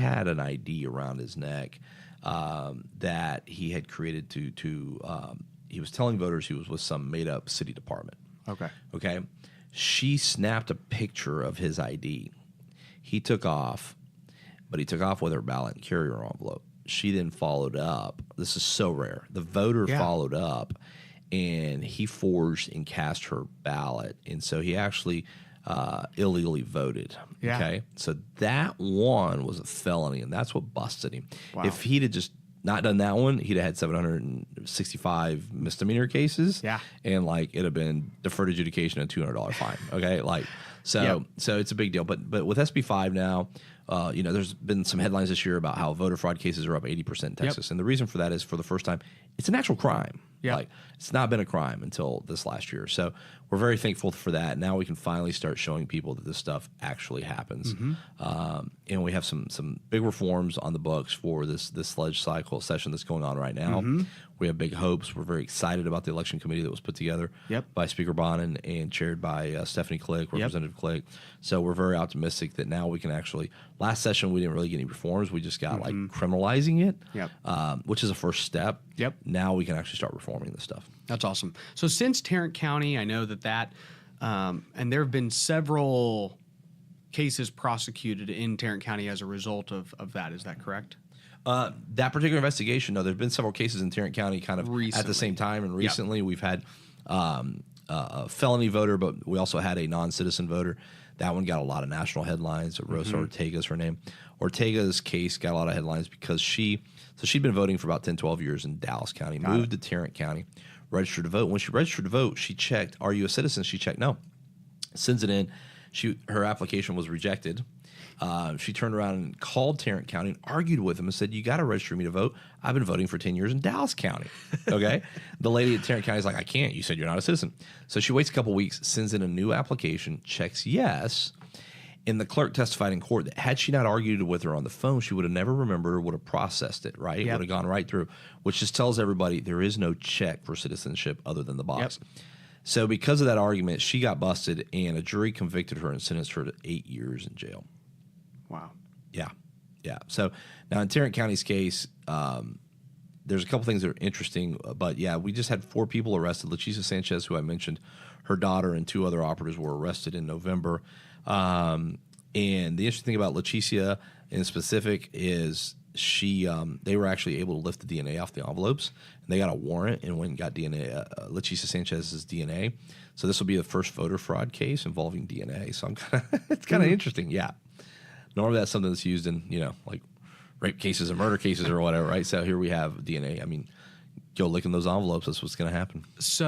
had an ID around his neck that he had created he was telling voters he was with some made-up city department. Okay. She snapped a picture of his ID. He took off, but he took off with her ballot and carrier envelope. She then followed up. This is so rare. The voter followed up, and he forged and cast her ballot. And so he actually illegally voted. Yeah. Okay. So that one was a felony, and that's what busted him. Wow. If he'd have just not done that one, he'd have had 765 misdemeanor cases. Yeah. And like it'd have been deferred adjudication and $200 fine. Okay. Like, so it's a big deal. But with SB 5 now, there's been some headlines this year about how voter fraud cases are up 80% in Texas. And the reason for that is for the first time, it's an actual crime. Yeah. Like it's not been a crime until this last year. So we're very thankful for that. Now we can finally start showing people that this stuff actually happens. And we have some big reforms on the books for this legislative session that's going on right now. We have big hopes. We're very excited about the election committee that was put together by Speaker Bonin and chaired by Stephanie Click, Representative Click. So we're very optimistic that now we can actually. Last session we didn't really get any reforms. We just got like criminalizing it, which is a first step. Now we can actually start reforming this stuff. That's awesome. So since Tarrant County, I know that and there have been several cases prosecuted in Tarrant County as a result of that. Is that correct? That particular investigation, no, there's been several cases in Tarrant County kind of at the same time. And recently we've had a felony voter, but we also had a non-citizen voter. That one got a lot of national headlines. Rosa Ortega is her name. Ortega's case got a lot of headlines because she'd been voting for about 10, 12 years in Dallas County, moved to Tarrant County, registered to vote. When she registered to vote, she checked, are you a citizen? She checked no. Sends it in. Her application was rejected. She turned around and called Tarrant County and argued with them and said, you got to register me to vote. I've been voting for 10 years in Dallas County. Okay. The lady at Tarrant County is like, I can't. You said you're not a citizen. So she waits a couple weeks, sends in a new application, checks yes. And the clerk testified in court that had she not argued with her on the phone, she would have never remembered or would have processed it, right? It would have gone right through, which just tells everybody there is no check for citizenship other than the box. So because of that argument, she got busted and a jury convicted her and sentenced her to 8 years in jail. Wow. Yeah. So now in Tarrant County's case, there's a couple things that are interesting, but we just had 4 people arrested. Macias Sanchez, who I mentioned, her daughter and 2 other operatives were arrested in November. And the interesting thing about Leticia in specific is they were actually able to lift the DNA off the envelopes, and they got a warrant and went and got DNA, Leticia Sanchez's DNA. So this will be the first voter fraud case involving DNA. So it's kind of interesting. Yeah. Normally that's something that's used in, like rape cases or murder cases or whatever, right? So here we have DNA. I mean, go look in those envelopes. That's what's going to happen. So